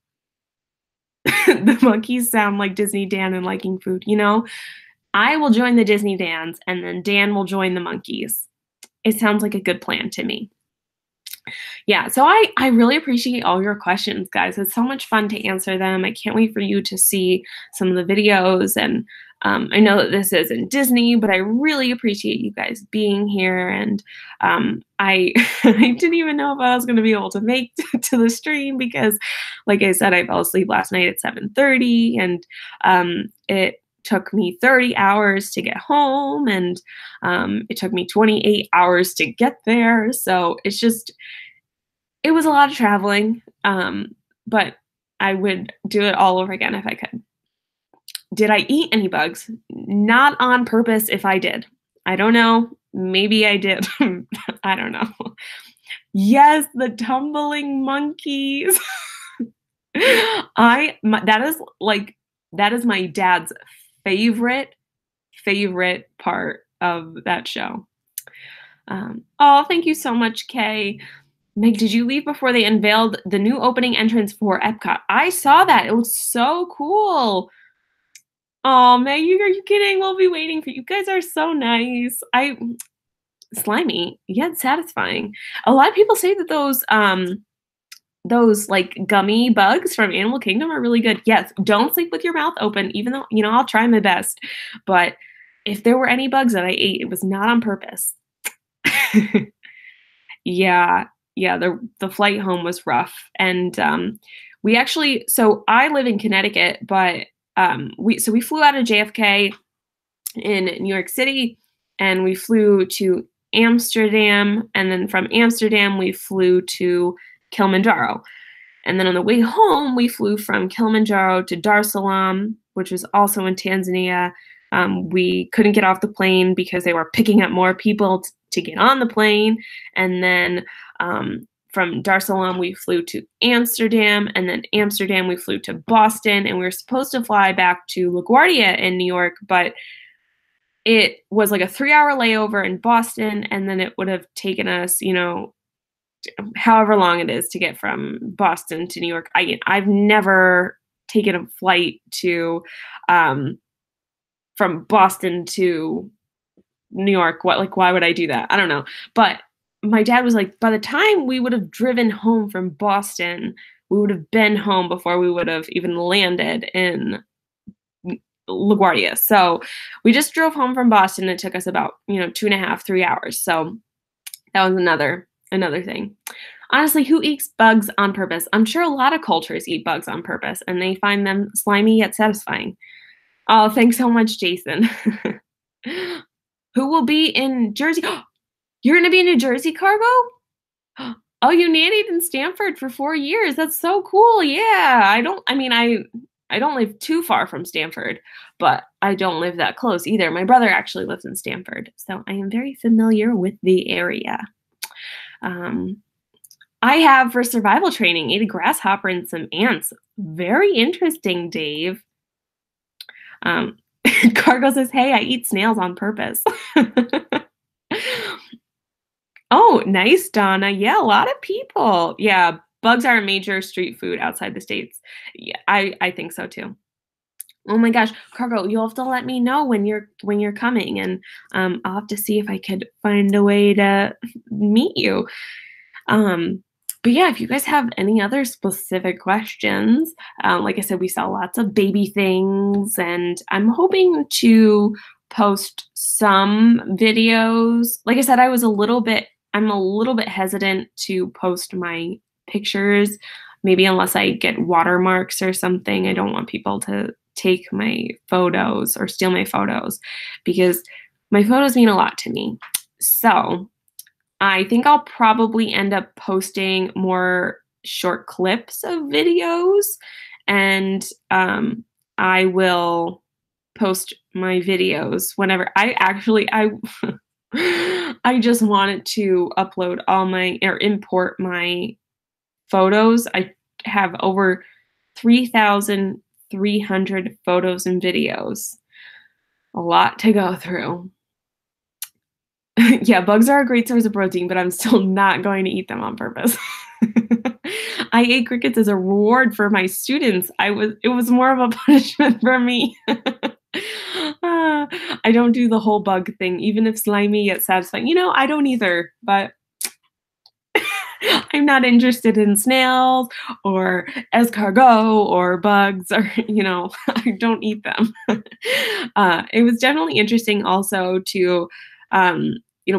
the monkeys sound like Disney Dan and liking food. I will join the Disney Dans, and then Dan will join the monkeys. It sounds like a good plan to me. Yeah, so I really appreciate all your questions, guys. It's so much fun to answer them. I can't wait for you to see some of the videos. And I know that this isn't Disney, but I really appreciate you guys being here. And I I didn't even know if I was going to be able to make to the stream because, like I said, I fell asleep last night at 7:30, and it took me 30 hours to get home, and it took me 28 hours to get there. So it was a lot of traveling, but I would do it all over again if I could. Did I eat any bugs? Not on purpose if I did. I don't know. Maybe I did. I don't know. Yes, the tumbling monkeys. That is my dad's favorite part of that show. Oh, thank you so much, Kay. Meg, did you leave before they unveiled the new opening entrance for Epcot? I saw that. It was so cool. Oh, Meg, are you kidding? We'll be waiting for you. You guys are so nice. Slimy, yet satisfying. A lot of people say that those like gummy bugs from Animal Kingdom are really good. Yes, don't sleep with your mouth open, even though, I'll try my best. But if there were any bugs that I ate, it was not on purpose. Yeah, the flight home was rough. And so I live in Connecticut, but we flew out of JFK in New York City, and we flew to Amsterdam, and then from Amsterdam we flew to Kilimanjaro. And then on the way home, we flew from Kilimanjaro to Dar es Salaam, which was also in Tanzania. We couldn't get off the plane because they were picking up more people to get on the plane. And then from Dar es Salaam, we flew to Amsterdam, and then Amsterdam, we flew to Boston, and we were supposed to fly back to LaGuardia in New York, but it was like a 3-hour layover in Boston, and then it would have taken us, however long it is to get from Boston to New York. I've never taken a flight to from Boston to New York. Why would I do that? I don't know. But my dad was like, by the time we would have driven home from Boston, we would have been home before we would have even landed in LaGuardia. So we just drove home from Boston. It took us about, 2.5, 3 hours. So that was another thing. Honestly, who eats bugs on purpose? I'm sure a lot of cultures eat bugs on purpose and they find them slimy yet satisfying. Oh, thanks so much, Jason. Who will be in Jersey? You're going to be in New Jersey, Cargo? Oh, you nannied in Stamford for 4 years. That's so cool. Yeah. I don't live too far from Stamford, but I don't live that close either. My brother actually lives in Stamford, so I am very familiar with the area. I have for survival training ate a grasshopper and some ants. Very interesting, Dave. Cargo says, hey, I eat snails on purpose. Oh, nice, Donna. Yeah, a lot of people. Yeah, bugs are a major street food outside the States. Yeah, I think so too. Oh my gosh, Cargo, you'll have to let me know when you're coming, and I'll have to see if I could find a way to meet you. But yeah, if you guys have any other specific questions, like I said, we saw lots of baby things, and I'm hoping to post some videos. Like I said, I'm a little bit hesitant to post my pictures, maybe unless I get watermarks or something. I don't want people to take my photos or steal my photos because my photos mean a lot to me. So I think I'll probably end up posting more short clips of videos, and I will post my videos whenever I I just wanted to upload or import my photos. I have over 3,300 photos and videos. A lot to go through. Yeah, bugs are a great source of protein, but I'm still not going to eat them on purpose. I ate crickets as a reward for my students. It was more of a punishment for me. I don't do the whole bug thing, even if slimy yet satisfying. I don't either, but I'm not interested in snails or escargot or bugs or, I don't eat them. It was generally interesting also to,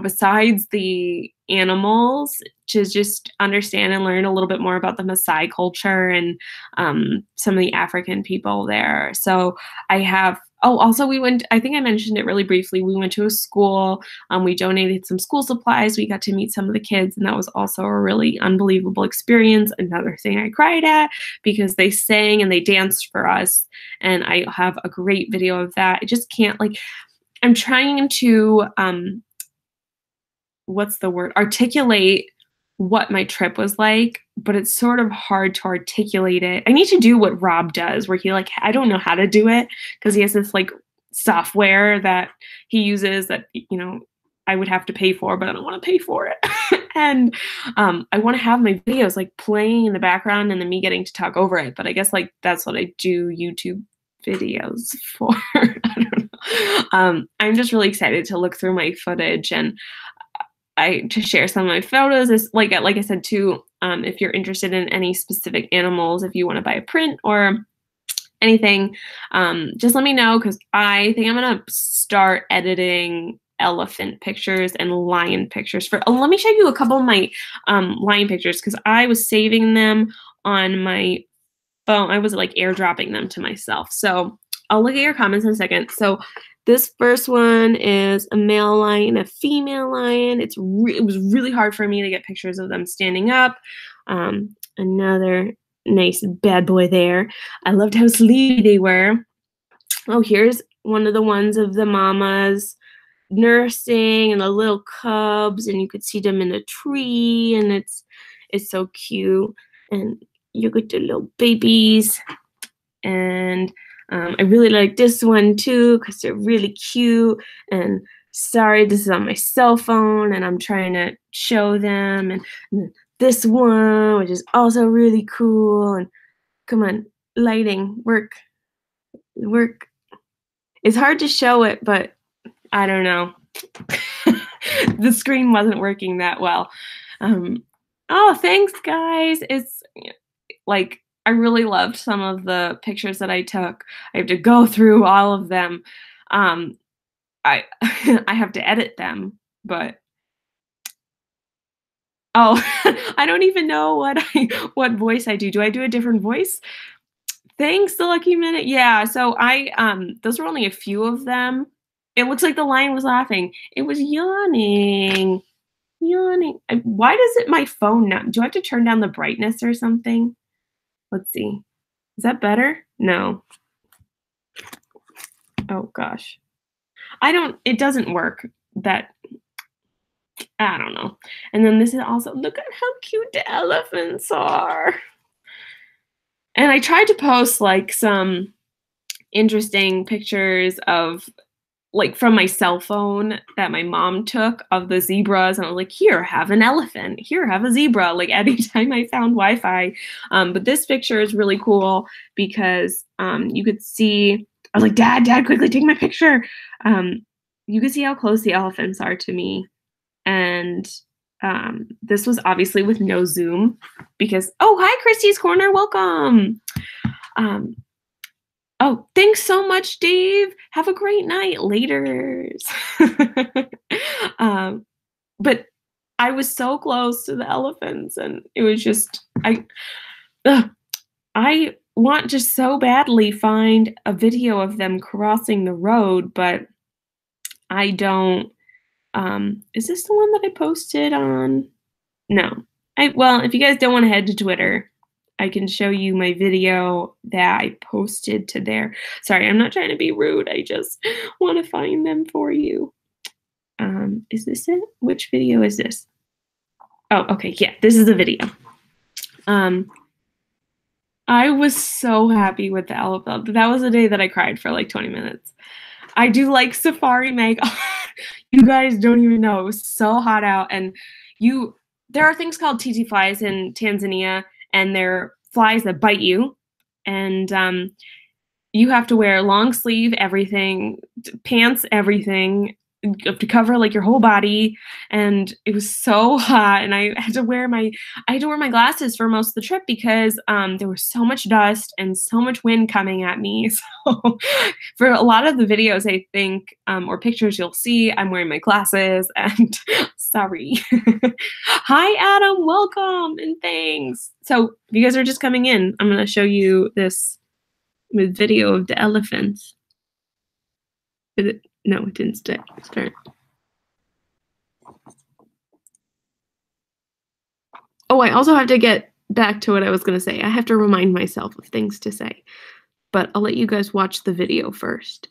besides the animals, to just understand and learn a little bit more about the Maasai culture and some of the African people there. So also I think I mentioned it really briefly. We went to a school, we donated some school supplies. We got to meet some of the kids, and that was also a really unbelievable experience. Another thing I cried at because they sang and they danced for us, and I have a great video of that. I just can't, I'm trying to, articulate what my trip was like, but it's sort of hard to articulate it. I need to do what Rob does, where he I don't know how to do it because he has this software that he uses that, I would have to pay for, but I don't want to pay for it. And I want to have my videos playing in the background and then me getting to talk over it. But I guess that's what I do YouTube videos for. I don't know. I'm just really excited to look through my footage and to share some of my photos. Is like I said too, if you're interested in any specific animals, if you want to buy a print or anything, just let me know, because I think I'm gonna start editing elephant pictures and lion pictures let me show you a couple of my lion pictures, because I was saving them on my phone. I was airdropping them to myself. So I'll look at your comments in a second. So this first one is a male lion, a female lion. It was really hard for me to get pictures of them standing up. Another nice bad boy there. I loved how sleepy they were. Oh, here's one of the ones of the mamas nursing and the little cubs, and you could see them in a tree, and it's so cute. And you get the little babies. And I really like this one too, because they're really cute. And sorry, this is on my cell phone and I'm trying to show them. And this one, which is also really cool. And come on, lighting, work. It's hard to show it, but I don't know. The screen wasn't working that well. Oh, thanks, guys. Like, I really loved some of the pictures that I took. I have to go through all of them. Um, I I have to edit them, but oh, I don't even know what voice I do. Do I do a different voice? Thanks, the lucky minute. Yeah, so those were only a few of them. It looks like the lion was laughing. It was yawning, yawning. Why does it my phone not do I have to turn down the brightness or something? Let's see. Is that better? No. Oh gosh. It doesn't work. That I don't know. And then this is also look at how cute the elephants are. And I tried to post like some interesting pictures of like from my cell phone that my mom took of the zebras, and I was like, here, have an elephant, here, have a zebra, like anytime I found Wi-Fi. But this picture is really cool because you could see, I was like, Dad, quickly take my picture. You could see how close the elephants are to me. And this was obviously with no zoom because, oh, hi, Christy's Corner, welcome. Oh, thanks so much, Dave. Have a great night. Laters. But I was so close to the elephants, and it was just I want to so badly find a video of them crossing the road, but I don't. Is this the one that I posted on? No. Well, if you guys don't want to head to Twitter, I can show you my video that I posted to there. Sorry, I'm not trying to be rude. I just want to find them for you. Is this it? Which video is this? Oh, okay. Yeah, this is the video. I was so happy with the elephant. That was a day that I cried for like 20 minutes. I do like Safari Meg. You guys don't even know. It was so hot out. And there are things called TT flies in Tanzania, and they're flies that bite you. And you have to wear long sleeve everything, pants, everything. You have to cover like your whole body, and it was so hot, and I had to wear my glasses for most of the trip because there was so much dust and so much wind coming at me. So for a lot of the videos, I think or pictures you'll see, I'm wearing my glasses, and sorry. Hi, Adam, welcome, and thanks. So if you guys are just coming in, I'm gonna show you this video of the elephants. No, it didn't start. Oh, I also have to get back to what I was going to say. I have to remind myself of things to say. But I'll let you guys watch the video first.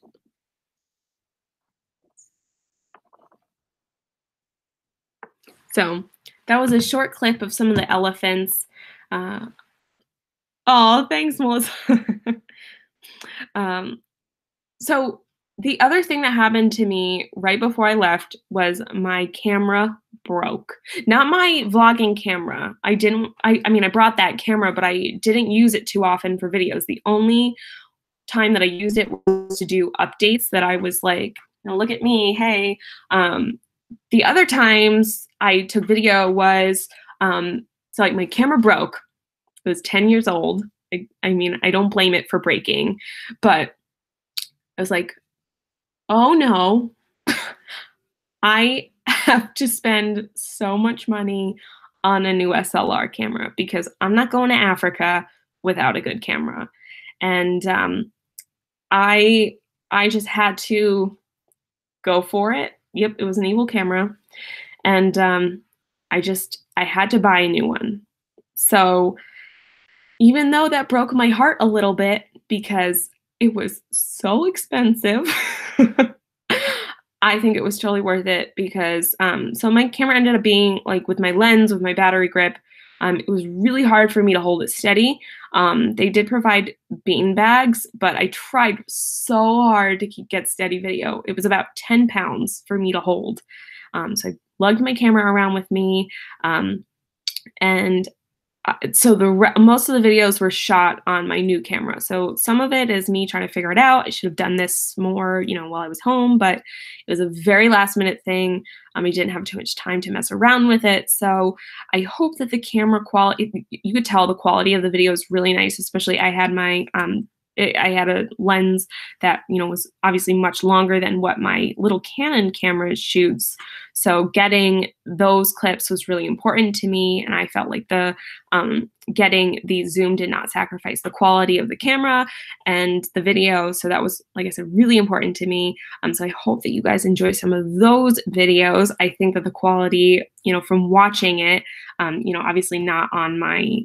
So that was a short clip of some of the elephants. Oh, thanks, Melissa. So the other thing that happened to me right before I left was my camera broke. Not my vlogging camera. I mean, I brought that camera, but I didn't use it too often for videos. The only time that I used it was to do updates that I was like, look at me, hey. The other times I took video was, so like my camera broke. It was 10 years old. I mean, I don't blame it for breaking, but I was like, oh no, I have to spend so much money on a new SLR camera because I'm not going to Africa without a good camera. And I just had to go for it. Yep, it was an evil camera. And I had to buy a new one. So even though that broke my heart a little bit because it was so expensive, I think it was totally worth it because, so my camera ended up being like with my lens, with my battery grip, it was really hard for me to hold it steady. They did provide bean bags, but I tried so hard to get steady video. It was about 10 pounds for me to hold. So I lugged my camera around with me, and so most of the videos were shot on my new camera. So some of it is me trying to figure it out. I should have done this more, while I was home, but it was a very last minute thing. I didn't have too much time to mess around with it. So I hope that the camera quality, you could tell the quality of the video is really nice, especially I had I had a lens that, was obviously much longer than what my little Canon camera shoots. So getting those clips was really important to me. And I felt like getting the zoom did not sacrifice the quality of the camera and the video. So that was, like I said, really important to me. So I hope that you guys enjoy some of those videos. I think that the quality, from watching it, obviously not on my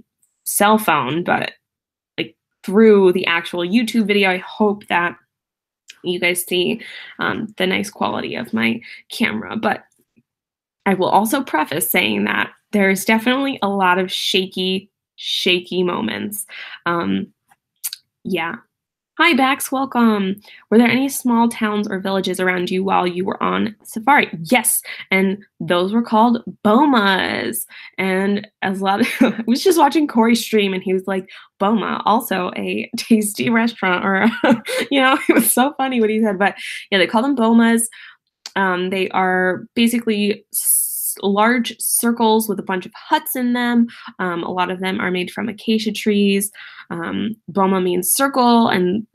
cell phone, but through the actual YouTube video, I hope that you guys see the nice quality of my camera. But I will also preface saying that there's definitely a lot of shaky moments. Yeah. Hi, Bax, welcome. Were there any small towns or villages around you while you were on safari? Yes, and those were called bomas. And as a lot of, I was just watching Corey stream, and he was like, Boma, also a tasty restaurant, or, it was so funny what he said. But yeah, they call them bomas. They are basically large circles with a bunch of huts in them. A lot of them are made from acacia trees. Boma means circle, and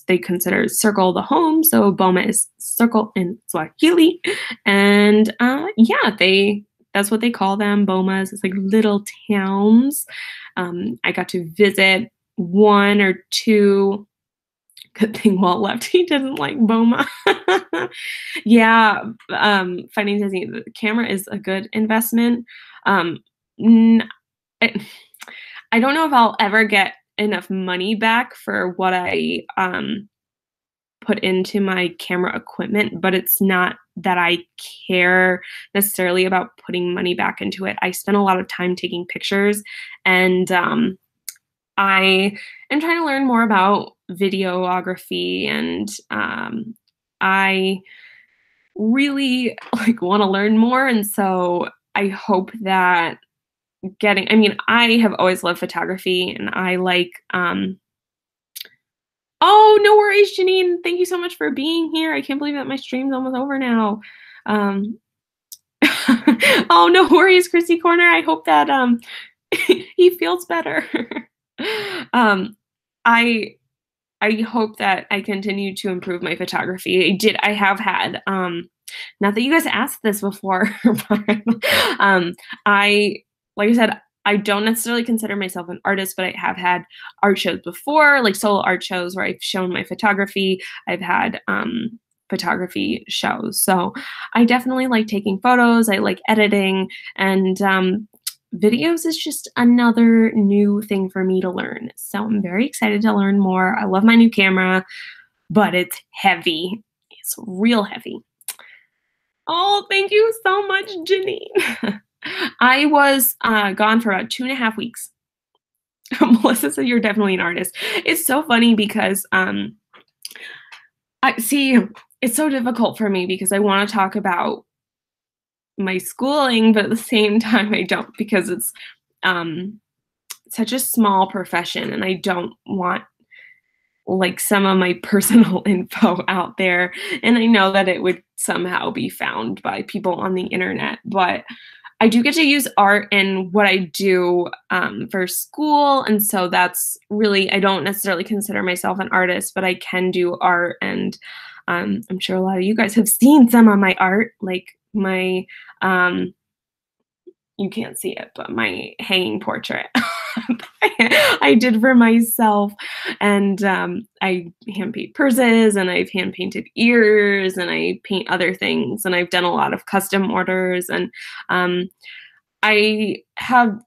they consider circle the home, so Boma is circle in Swahili. And yeah, that's what they call them, bomas. It's like little towns. I got to visit one or two. Good thing Walt left. He didn't like Boma. Yeah, Finding Disney, the camera is a good investment. I don't know if I'll ever get enough money back for what I put into my camera equipment, but it's not that I care necessarily about putting money back into it. I spend a lot of time taking pictures, and I am trying to learn more about videography, and I really want to learn more. And so I hope that I have always loved photography, and I oh, no worries, Janine. Thank you so much for being here. I can't believe that my stream's almost over now. Oh, no worries, Chrissy Corner. I hope that he feels better. I hope that I continue to improve my photography. I have had, not that you guys asked this before, but like I said, I don't necessarily consider myself an artist, but I have had art shows before, like solo art shows where I've shown my photography. I've had photography shows. So I definitely like taking photos. I like editing, and videos is just another new thing for me to learn. So I'm very excited to learn more. I love my new camera, but it's heavy. It's real heavy. Oh, thank you so much, Janine. I was gone for about 2.5 weeks. Melissa said you're definitely an artist. It's so funny because it's so difficult for me because I want to talk about my schooling, but at the same time I don't, because it's such a small profession, and I don't want some of my personal info out there. And I know that it would somehow be found by people on the internet, but I do get to use art in what I do for school. And so that's really, I don't necessarily consider myself an artist, but I can do art. And I'm sure a lot of you guys have seen some of my art, like my, you can't see it, but my hanging portrait I did for myself. And I hand paint purses, and I've hand painted ears, and I paint other things, and I've done a lot of custom orders. And I have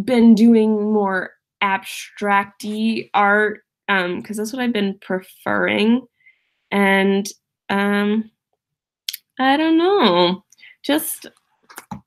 been doing more abstract-y art because that's what I've been preferring. And I don't know, just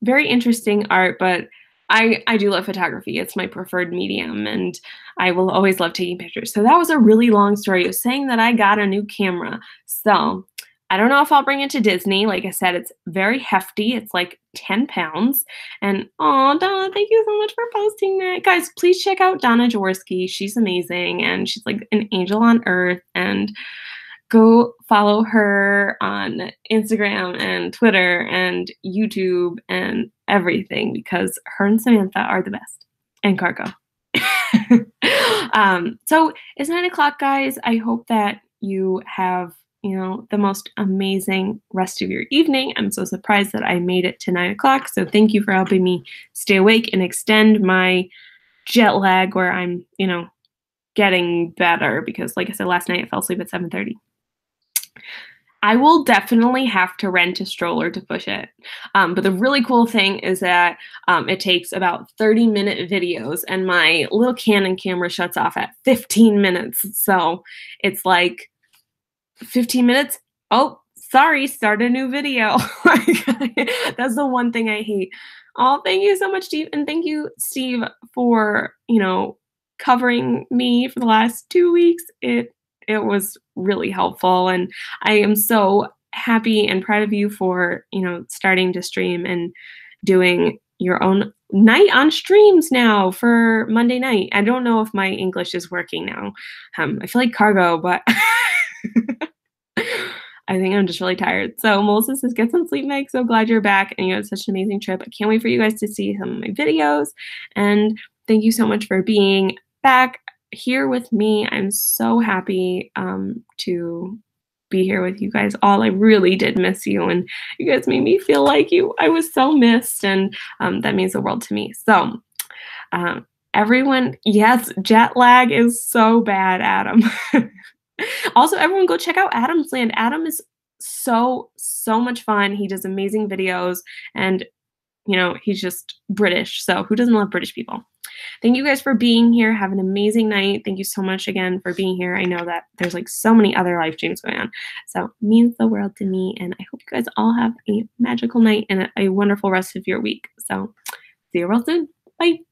very interesting art, but I do love photography. It's my preferred medium, and I will always love taking pictures. So that was a really long story of saying that I got a new camera. So I don't know if I'll bring it to Disney. Like I said, it's very hefty. It's like 10 pounds. And oh, Donna, thank you so much for posting that. Guys, please check out Donna Jaworski. She's amazing and she's like an angel on earth. And go follow her on Instagram and Twitter and YouTube and everything because her and Samantha are the best. And Cargo. So it's 9 o'clock, guys. I hope that you have, the most amazing rest of your evening. I'm so surprised that I made it to 9 o'clock. So thank you for helping me stay awake and extend my jet lag where I'm, getting better because like I said, last night I fell asleep at 7:30. I will definitely have to rent a stroller to push it. But the really cool thing is that it takes about 30-minute videos and my little Canon camera shuts off at 15 minutes. So it's like 15 minutes. Oh, sorry, start a new video. That's the one thing I hate. Oh, thank you so much, Steve. And thank you, Steve, for, covering me for the last 2 weeks. It was really helpful. And I am so happy and proud of you for, starting to stream and doing your own night on streams now for Monday night. I don't know if my English is working now. I feel like Cargo, but I think I'm just really tired. So Melissa says, get some sleep, Meg. So glad you're back and you had such an amazing trip. I can't wait for you guys to see some of my videos. And thank you so much for being back here with me. I'm so happy to be here with you guys all. I really did miss you and you guys made me feel like I was so missed and that means the world to me. So everyone, yes, jet lag is so bad, Adam. Also, everyone go check out Adam's Land. Adam is so much fun. He does amazing videos and he's just British. So who doesn't love British people? Thank you guys for being here. Have an amazing night. Thank you so much again for being here. I know that there's like so many other live streams going on. So it means the world to me. And I hope you guys all have a magical night and a wonderful rest of your week. So see you real soon. Bye.